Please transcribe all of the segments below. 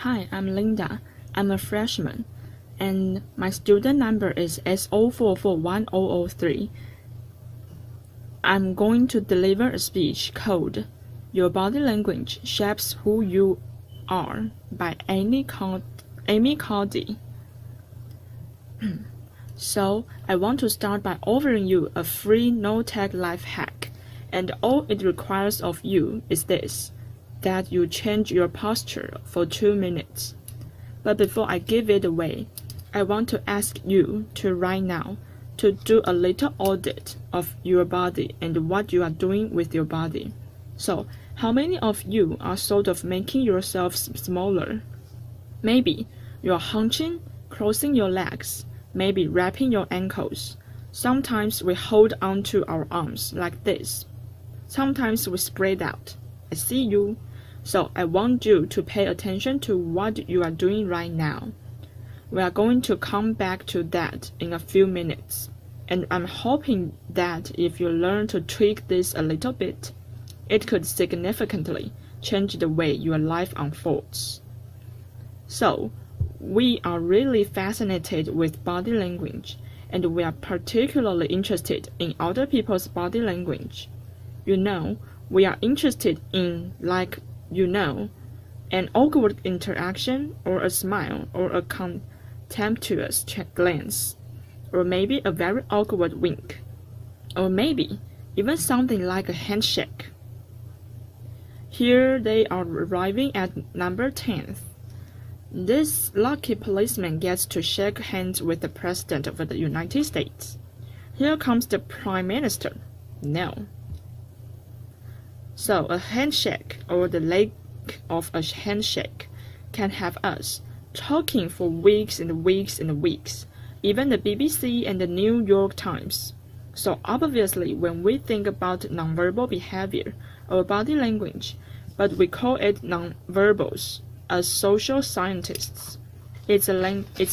Hi, I'm Linda. I'm a freshman, and my student number is S0441003. I'm going to deliver a speech called Your Body Language Shapes Who You Are by Amy Cuddy. So, I want to start by offering you a free no-tech life hack, and all it requires of you is this, that you change your posture for 2 minutes. But before I give it away, I want to ask you to right now to do a little audit of your body and what you are doing with your body. So, how many of you are sort of making yourselves smaller? Maybe you're hunching, crossing your legs, maybe wrapping your ankles. Sometimes we hold onto our arms like this. Sometimes we spread out. I see you. So I want you to pay attention to what you are doing right now. We are going to come back to that in a few minutes. And I'm hoping that if you learn to tweak this a little bit, it could significantly change the way your life unfolds. So, we are really fascinated with body language, and we are particularly interested in other people's body language. We are interested in, an awkward interaction, or a smile, or a contemptuous glance, or maybe a very awkward wink, or maybe even something like a handshake. Here they are arriving at number 10. This lucky policeman gets to shake hands with the President of the United States. Here comes the Prime Minister. No. So a handshake, or the lack of a handshake, can have us talking for weeks and weeks and weeks, even the BBC and the New York Times. So obviously when we think about nonverbal behavior or body language, but we call it nonverbals as social scientists, it's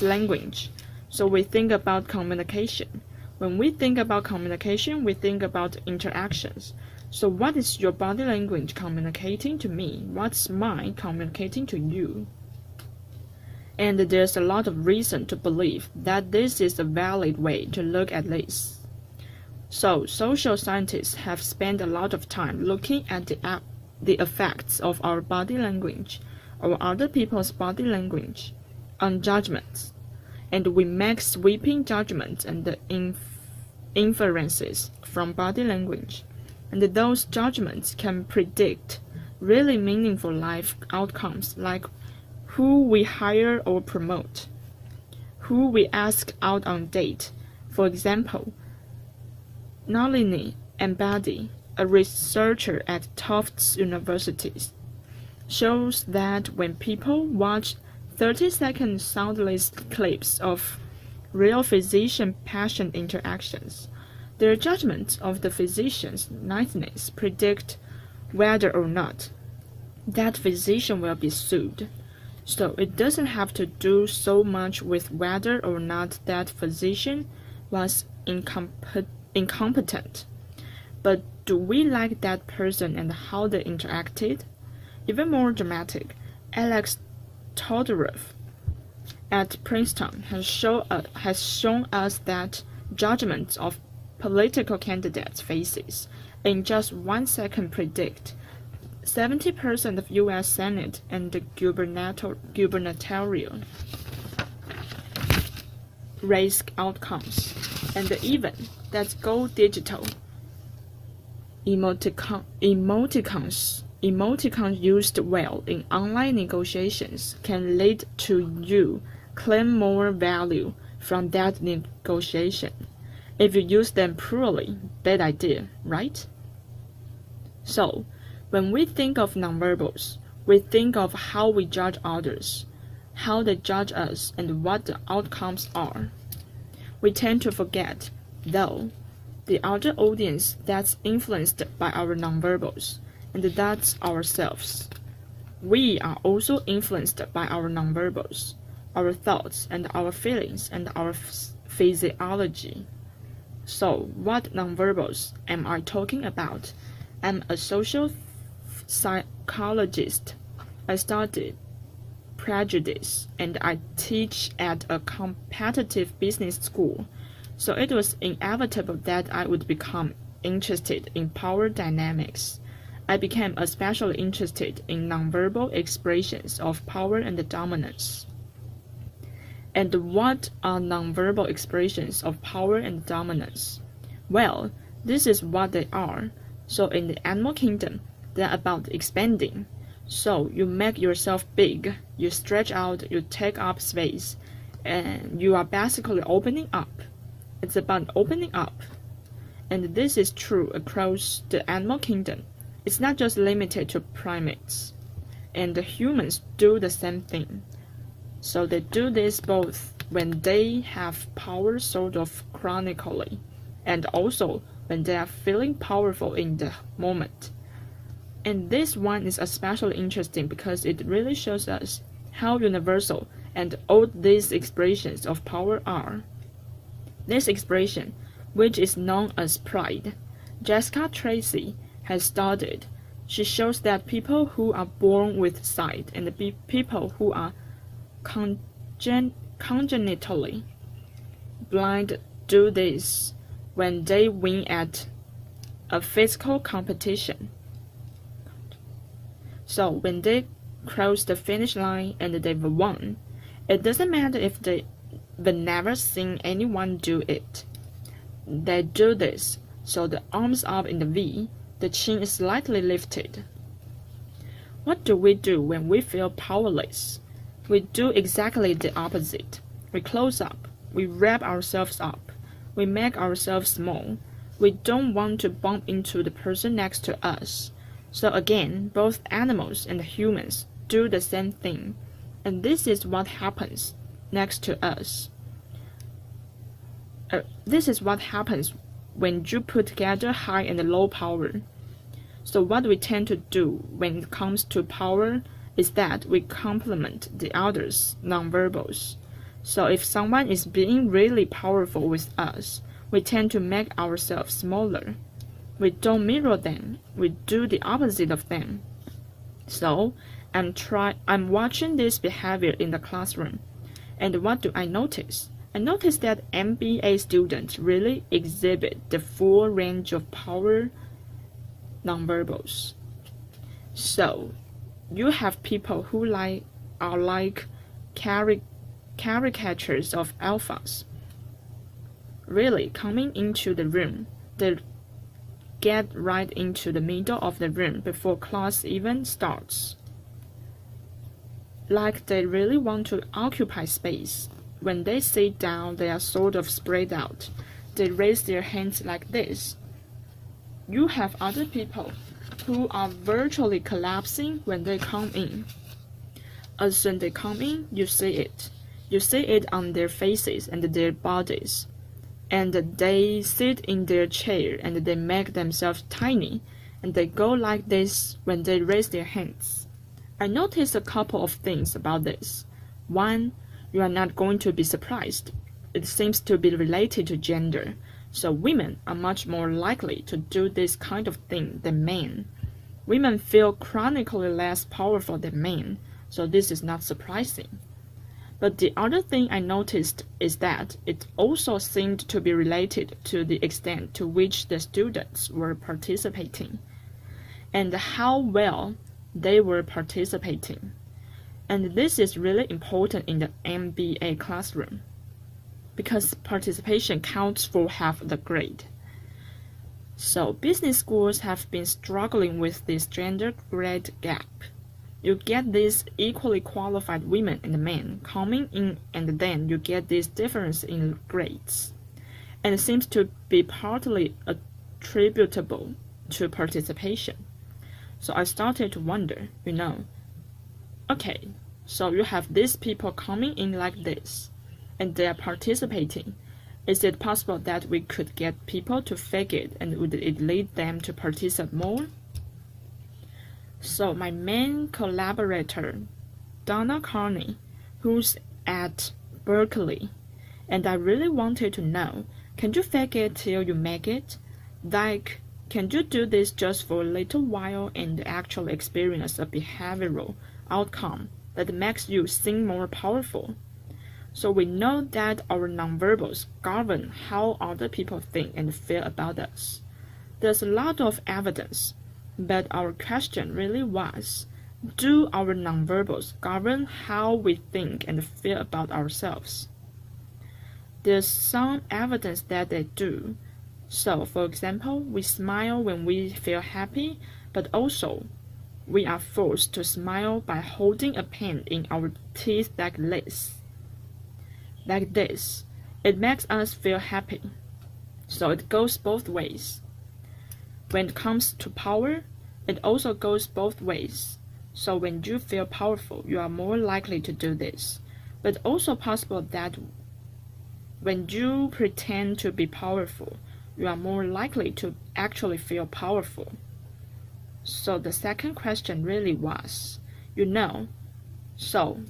language. So we think about communication. When we think about communication, we think about interactions. So what is your body language communicating to me? What's mine communicating to you? And there's a lot of reason to believe that this is a valid way to look at this. So social scientists have spent a lot of time looking at the effects of our body language or other people's body language on judgments. And we make sweeping judgments and inferences from body language. And those judgments can predict really meaningful life outcomes, like who we hire or promote, who we ask out on date. For example, Nalini Ambady, a researcher at Tufts University, shows that when people watch 30-second soundless clips of real physician-patient interactions, their judgments of the physician's niceness predict whether or not that physician will be sued. So it doesn't have to do so much with whether or not that physician was incompetent, but do we like that person and how they interacted? Even more dramatic, Alex Todorov at Princeton has shown us that judgments of political candidates' faces in just 1 second predict 70% of U.S. Senate and the gubernatorial race outcomes, and even that go digital. Emoticons used well in online negotiations can lead to you claim more value from that negotiation. If you use them poorly, bad idea, right? So, when we think of nonverbals, we think of how we judge others, how they judge us, and what the outcomes are. We tend to forget, though, the other audience that's influenced by our nonverbals, and that's ourselves. We are also influenced by our nonverbals, our thoughts and our feelings and our physiology. So, what nonverbals am I talking about? I'm a social psychologist. I studied prejudice, and I teach at a competitive business school, so it was inevitable that I would become interested in power dynamics. I became especially interested in nonverbal expressions of power and dominance. And what are nonverbal expressions of power and dominance? Well, this is what they are. So in the animal kingdom, they're about expanding. So you make yourself big, you stretch out, you take up space, and you are basically opening up. It's about opening up. And this is true across the animal kingdom. It's not just limited to primates. And the humans do the same thing. So they do this both when they have power sort of chronically, and also when they are feeling powerful in the moment. And this one is especially interesting because it really shows us how universal and old these expressions of power are. This expression, which is known as pride, Jessica Tracy has studied. She shows that people who are born with sight and the people who are congenitally blind do this when they win at a physical competition. So when they cross the finish line and they've won, it doesn't matter if they've never seen anyone do it. They do this, so the arms up in the V, the chin is slightly lifted. What do we do when we feel powerless? We do exactly the opposite. We close up, we wrap ourselves up, we make ourselves small. We don't want to bump into the person next to us. So again, both animals and humans do the same thing, and this is what happens next to us. This is what happens when you put together high and low power. So what we tend to do when it comes to power is that we complement the others' nonverbals. So if someone is being really powerful with us, we tend to make ourselves smaller. We don't mirror them, we do the opposite of them. So I'm watching this behavior in the classroom, and what do I notice? I notice that MBA students really exhibit the full range of power nonverbals. So you have people who are like caricatures of alphas. Really, coming into the room, they get right into the middle of the room before class even starts. Like they really want to occupy space. When they sit down, they are sort of spread out. They raise their hands like this. You have other people who are virtually collapsing when they come in. As soon as they come in, you see it. You see it on their faces and their bodies. And they sit in their chair and they make themselves tiny, and they go like this when they raise their hands. I noticed a couple of things about this. One, you are not going to be surprised. It seems to be related to gender. So women are much more likely to do this kind of thing than men. Women feel chronically less powerful than men, so this is not surprising. But the other thing I noticed is that it also seemed to be related to the extent to which the students were participating, and how well they were participating. And this is really important in the MBA classroom, because participation counts for half the grade. So business schools have been struggling with this gender grade gap. You get these equally qualified women and men coming in, and then you get this difference in grades. And it seems to be partly attributable to participation. So I started to wonder, okay, so you have these people coming in like this, and they are participating. Is it possible that we could get people to fake it, and would it lead them to participate more? So my main collaborator, Donna Carney, who's at Berkeley, and I really wanted to know, can you fake it till you make it? Like, can you do this just for a little while and actually experience a behavioral outcome that makes you seem more powerful. So we know that our nonverbals govern how other people think and feel about us. There's a lot of evidence, but our question really was, do our nonverbals govern how we think and feel about ourselves? There's some evidence that they do. So, for example, we smile when we feel happy, but also we are forced to smile by holding a pen in our teeth like this. It makes us feel happy. So it goes both ways. When it comes to power, it also goes both ways. So when you feel powerful, you are more likely to do this. But also possible that when you pretend to be powerful, you are more likely to actually feel powerful. So the second question really was, so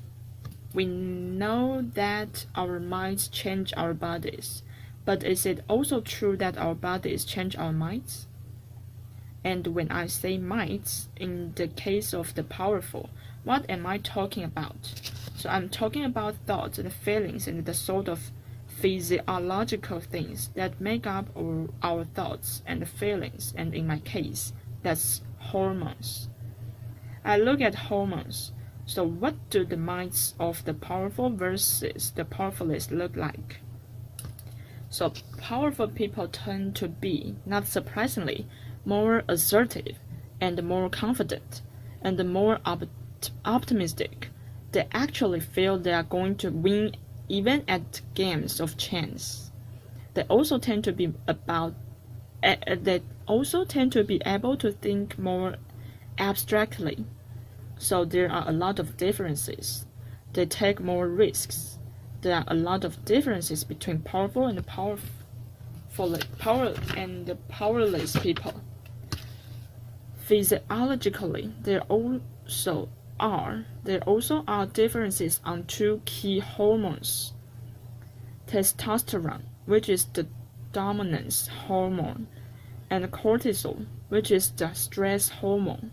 we know that our minds change our bodies, but is it also true that our bodies change our minds? And when I say minds, in the case of the powerful, what am I talking about? So I'm talking about thoughts and feelings and the sort of physiological things that make up our thoughts and feelings, and in my case, that's hormones. I look at hormones. So what do the minds of the powerful versus the powerless look like? So powerful people tend to be, not surprisingly, more assertive and more confident and more optimistic. They actually feel they are going to win even at games of chance. They also tend to be able to think more abstractly. So there are a lot of differences. They take more risks. There are a lot of differences between powerful and powerless people. Physiologically, there also are differences on two key hormones. Testosterone, which is the dominance hormone, and cortisol, which is the stress hormone.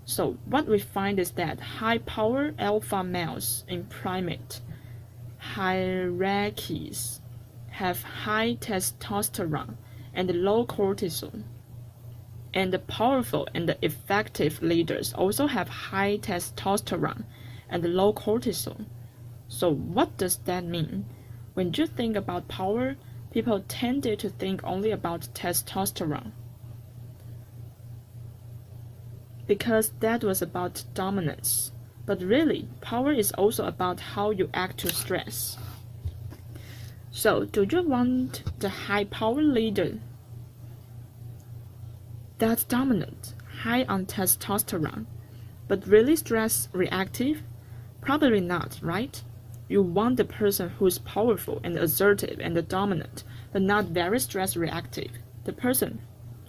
So what we find is that high-power alpha males in primate hierarchies have high testosterone and low cortisol, and the powerful and the effective leaders also have high testosterone and low cortisol. So what does that mean? When you think about power, people tended to think only about testosterone, because that was about dominance. But really, power is also about how you act to stress. So, do you want the high-power leader that's dominant, high on testosterone, but really stress-reactive? Probably not, right? You want the person who's powerful and assertive and dominant, but not very stress-reactive, the person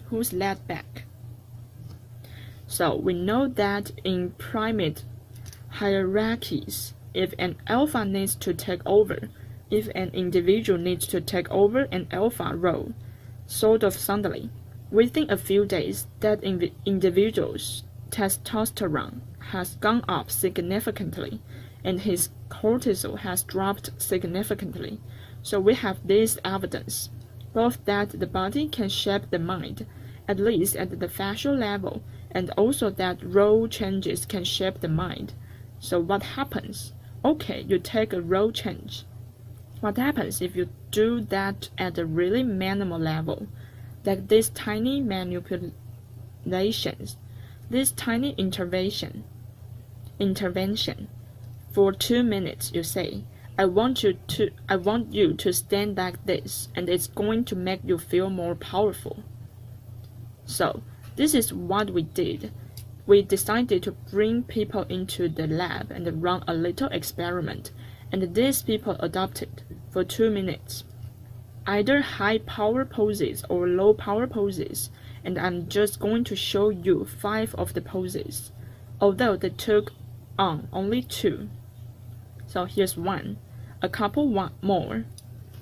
who's laid back. So we know that in primate hierarchies, if an alpha needs to take over, if an individual needs to take over an alpha role, sort of suddenly, within a few days, that individual's testosterone has gone up significantly and his cortisol has dropped significantly. So we have this evidence, both that the body can shape the mind, at least at the facial level, and also that role changes can shape the mind. So what happens? Okay, you take a role change. What happens if you do that at a really minimal level? Like these tiny manipulations, this tiny intervention. For 2 minutes, you say, I want you to stand like this, and it's going to make you feel more powerful. So, this is what we did. We decided to bring people into the lab and run a little experiment, and these people adopted for 2 minutes, either high power poses or low power poses, and I'm just going to show you 5 of the poses, although they took on only 2. So here's one, a couple more.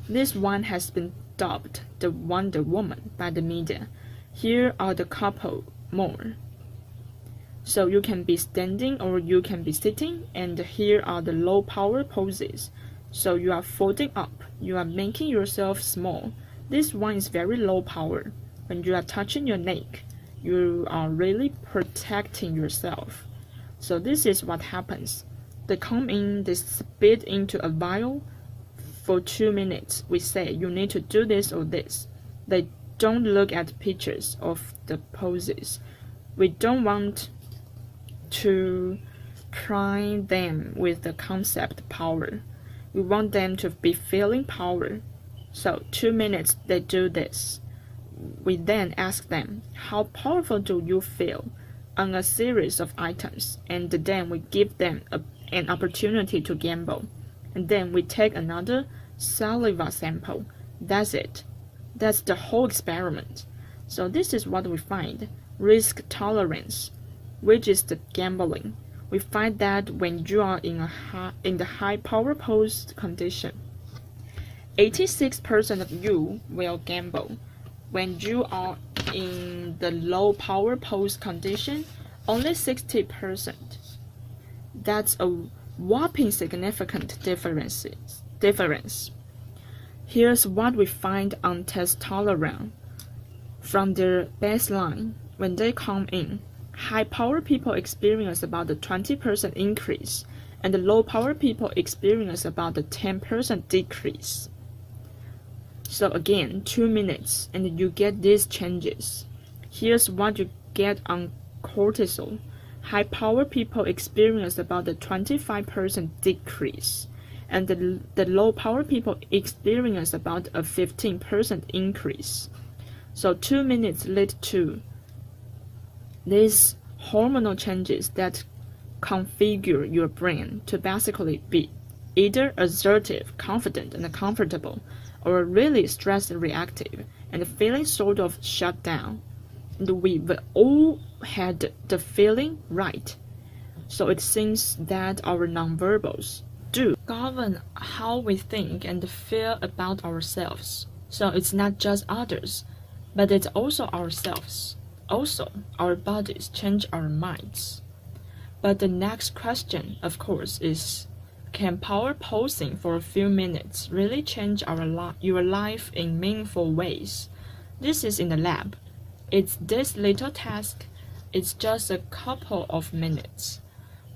This one has been dubbed the Wonder Woman by the media. Here are the couple more. So you can be standing or you can be sitting, and here are the low power poses. So you are folding up, you are making yourself small. This one is very low power. When you are touching your neck, you are really protecting yourself. So this is what happens. They come in, they spit into a vial for 2 minutes. We say you need to do this or this. They don't look at pictures of the poses. We don't want to prime them with the concept power. We want them to be feeling power. So 2 minutes they do this. We then ask them, how powerful do you feel on a series of items? And then we give them an opportunity to gamble. And then we take another saliva sample. That's it. That's the whole experiment. So this is what we find. Risk tolerance, which is the gambling. We find that when you are in the high power pose condition, 86% of you will gamble. When you are in the low power pose condition, only 60%. That's a whopping significant difference. Here's what we find on test tolerance. From their baseline, when they come in, high power people experience about a 20% increase, and the low power people experience about a 10% decrease. So again, 2 minutes, and you get these changes. Here's what you get on cortisol. High power people experience about a 25% decrease, and the low power people experience about a 15% increase. So 2 minutes lead to these hormonal changes that configure your brain to basically be either assertive, confident, and comfortable, or really stressed and reactive, and feeling sort of shut down. And we've all had the feeling, right? So it seems that our nonverbals do govern how we think and feel about ourselves. So it's not just others, but it's also ourselves. Also, our bodies change our minds. But the next question, of course, is, can power posing for a few minutes really change your life in meaningful ways? This is in the lab. It's this little task. It's just a couple of minutes.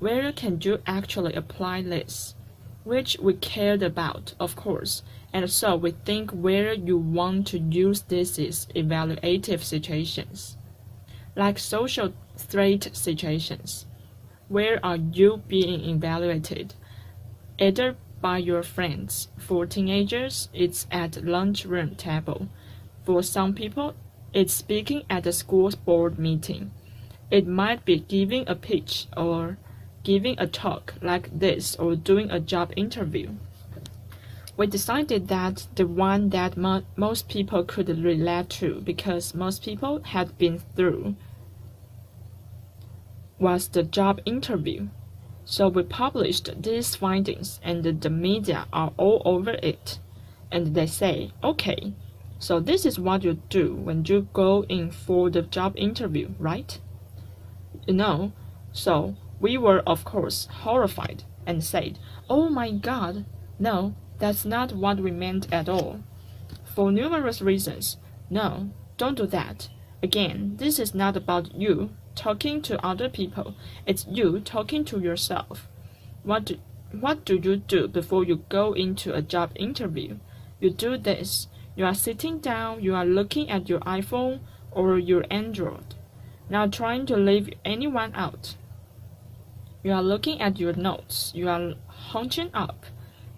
Where can you actually apply this? Which we cared about, of course, and so we think where you want to use this is evaluative situations, like social threat situations. Where are you being evaluated? Either by your friends. For teenagers, it's at lunchroom table. For some people, it's speaking at a school board meeting. It might be giving a pitch or giving a talk like this or doing a job interview. We decided that the one that most people could relate to, because most people had been through, was the job interview. So we published these findings, and the media are all over it. And they say, okay, so this is what you do when you go in for the job interview, right? So we were, of course, horrified and said, oh my God, no, that's not what we meant at all. For numerous reasons. No, don't do that. Again, this is not about you talking to other people. It's you talking to yourself. What do you do before you go into a job interview? You do this. You are sitting down, you are looking at your iPhone or your Android, not trying to leave anyone out. You are looking at your notes, you are hunching up,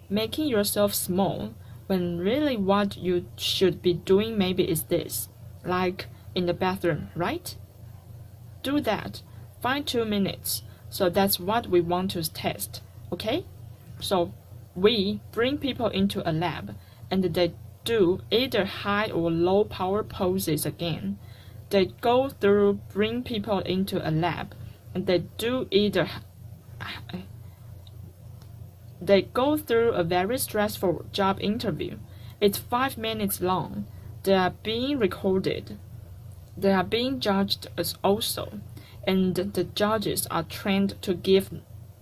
making yourself small, when really what you should be doing maybe is this, like in the bathroom, right? Do that. Find 2 minutes. So that's what we want to test, okay? So we bring people into a lab, and they do either high or low power poses again. They go through, bring people into a lab, and they go through a very stressful job interview. It's 5 minutes long. They are being recorded. They are being judged as also. and the judges are trained to give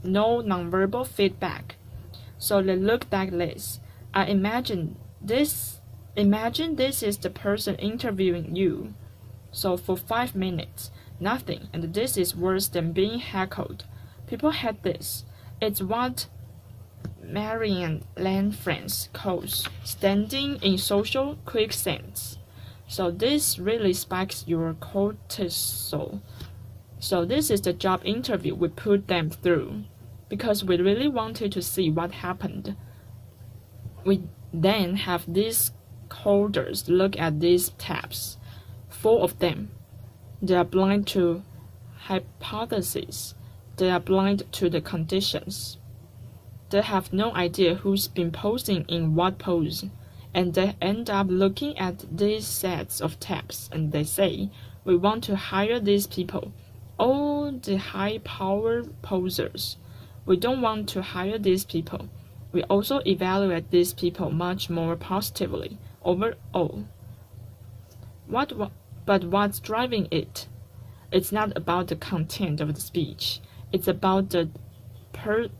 no nonverbal feedback. So they look like this. I imagine this is the person interviewing you. So for 5 minutes, nothing, and this is worse than being heckled. People hate this. It's what Marianne Lanfrance calls standing in social quicksands. So this really spikes your cortisol. So this is the job interview we put them through, because we really wanted to see what happened. We then have these holders look at these tabs, 4 of them. They are blind to hypotheses. They are blind to the conditions. They have no idea who's been posing in what pose, and they end up looking at these sets of tabs and they say, we want to hire these people, all the high-power posers. We don't want to hire these people. We also evaluate these people much more positively overall. But what's driving it? It's not about the content of the speech. It's about the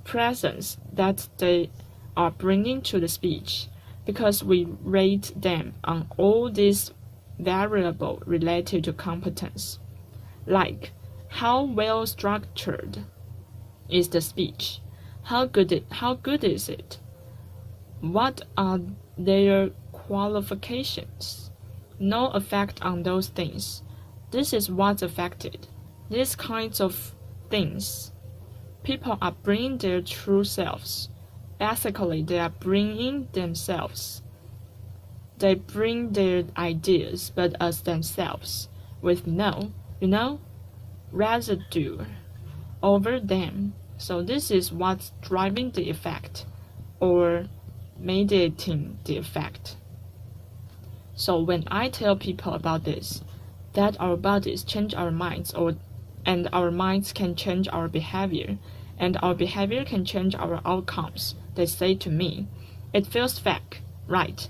presence that they are bringing to the speech, because we rate them on all these variables related to competence, like how well structured is the speech, how good is it, what are their qualifications. No effect on those things. This is what's affected. These kinds of things. People are bringing their true selves. Basically, they are bringing themselves. They bring their ideas, but as themselves, with no, residue over them. So this is what's driving the effect, or mediating the effect. So when I tell people about this, that our bodies change our minds, and our minds can change our behavior, and our behavior can change our outcomes, they say to me, it feels fake, right?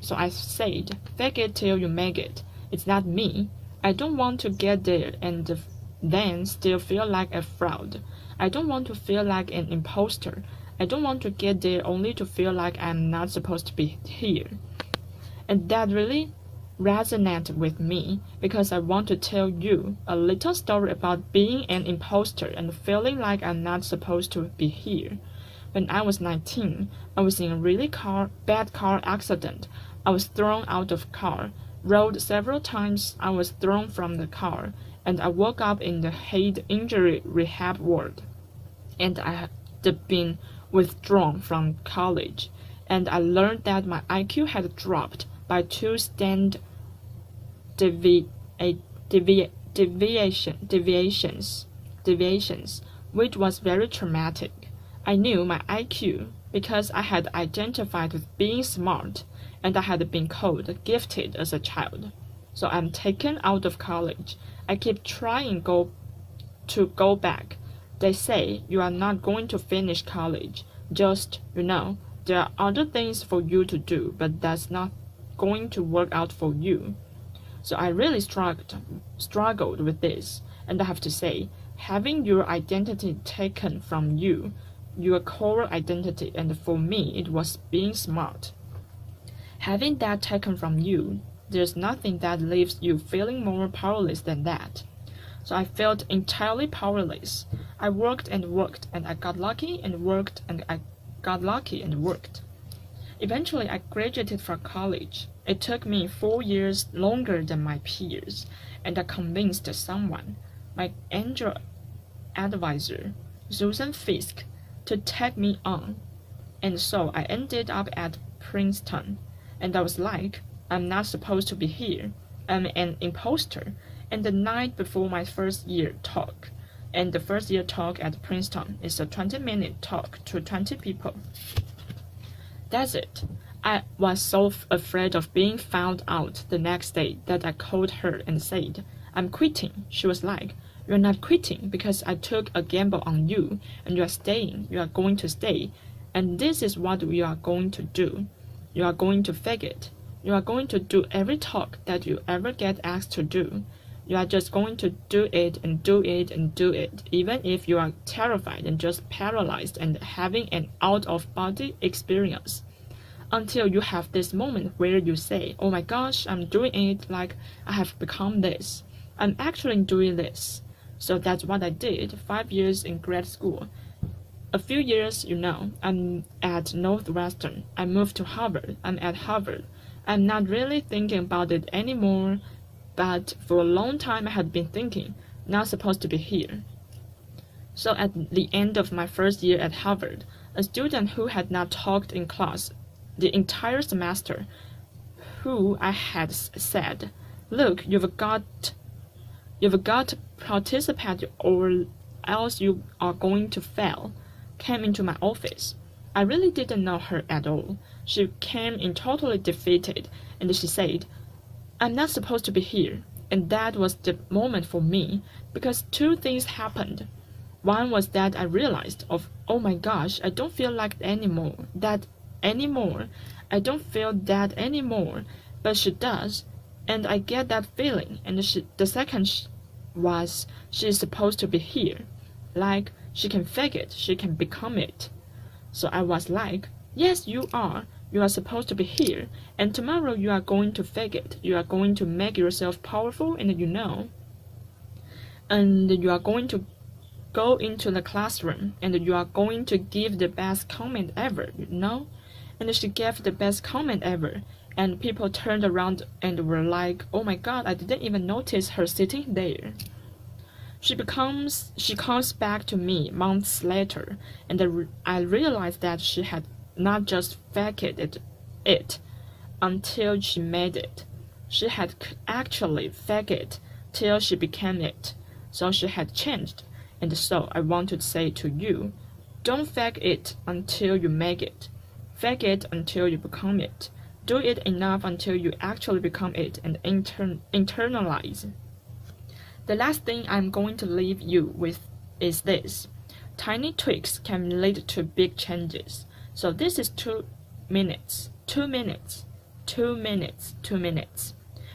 So I said, fake it till you make it. It's not me. I don't want to get there and then still feel like a fraud. I don't want to feel like an imposter. I don't want to get there only to feel like I'm not supposed to be here. And that really resonated with me, because I want to tell you a little story about being an imposter and feeling like I'm not supposed to be here. When I was 19, I was in a really bad car accident. I was thrown out of car, rolled several times. I was thrown from the car, and I woke up in the head injury rehab ward. And I had been withdrawn from college, and I learned that my IQ had dropped by 2 standard deviations, which was very traumatic. I knew my IQ because I had identified with being smart, and I had been called gifted as a child. So I'm taken out of college. I keep trying to go back. They say you are not going to finish college. Just, there are other things for you to do, but that's not going to work out for you. So I really struggled with this, and I have to say, having your identity taken from you, your core identity, and for me it was being smart. Having that taken from you, there's nothing that leaves you feeling more powerless than that. So I felt entirely powerless. I worked and worked, and I got lucky and worked, and I got lucky and worked. Eventually, I graduated from college. It took me 4 years longer than my peers, and I convinced someone, my angel advisor, Susan Fisk, to take me on. And so I ended up at Princeton, and I was like, I'm not supposed to be here. I'm an imposter. And the night before my first year talk, and the first year talk at Princeton is a 20-minute talk to 20 people. That's it. I was so afraid of being found out the next day that I called her and said, I'm quitting. She was like, you're not quitting because I took a gamble on you, and you are staying. You are going to stay. And this is what you are going to do. You are going to fake it. You are going to do every talk that you ever get asked to do. You are just going to do it and do it and do it, even if you are terrified and just paralyzed and having an out-of-body experience. Until you have this moment where you say, oh my gosh, I'm doing it, like I have become this. I'm actually doing this. So that's what I did 5 years in grad school. A few years, I'm at Northwestern. I moved to Harvard. I'm at Harvard. I'm not really thinking about it anymore, but for a long time I had been thinking, not supposed to be here. So at the end of my first year at Harvard, a student who had not talked in class the entire semester, who I had said, look, you've got to participate or else you are going to fail, came into my office. I really didn't know her at all. She came in totally defeated, and she said, I'm not supposed to be here. And that was the moment for me, because two things happened. One was that I realized oh my gosh, I don't feel like that anymore. I don't feel that anymore, but she does, and I get that feeling. And the second was she is supposed to be here, like she can fake it, she can become it. So I was like, yes, you are supposed to be here, and tomorrow you are going to fake it, you are going to make yourself powerful, and and you are going to go into the classroom, and you are going to give the best comment ever, And she gave the best comment ever, and people turned around and were like, oh my god, I didn't even notice her sitting there. She comes back to me months later, and I realized that she had not just faked it until she made it. She had actually faked it till she became it. So she had changed. And so I want to say to you, don't fake it until you make it. Fake it until you become it. Do it enough until you actually become it and internalize. The last thing I'm going to leave you with is this. Tiny tweaks can lead to big changes. So this is 2 minutes, 2 minutes, 2 minutes, 2 minutes.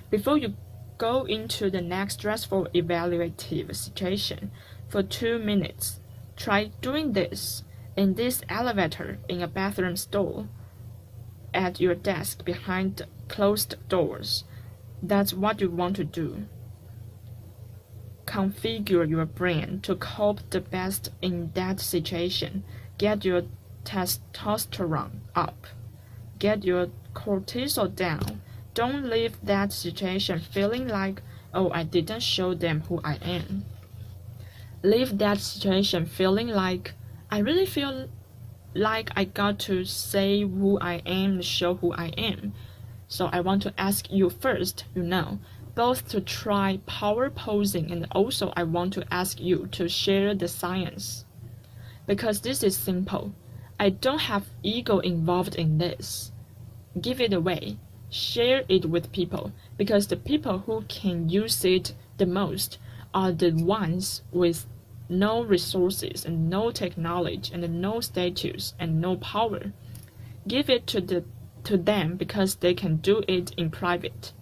Before you go into the next stressful evaluative situation, for 2 minutes, try doing this in this elevator, in a bathroom stall, at your desk behind closed doors. That's what you want to do. Configure your brain to cope the best in that situation. Get your testosterone up. Get your cortisol down. Don't leave that situation feeling like, oh, I didn't show them who I am. Leave that situation feeling like, I really feel like I got to say who I am and show who I am. So I want to ask you first, both to try power posing, and also I want to ask you to share the science. Because this is simple. I don't have ego involved in this. Give it away. Share it with people, because the people who can use it the most are the ones with no resources and no technology and no status and no power. Give it to them because they can do it in private.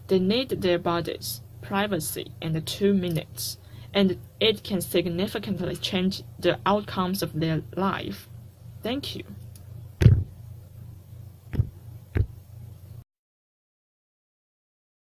They need their bodies, privacy, and 2 minutes, and it can significantly change the outcomes of their life. Thank you.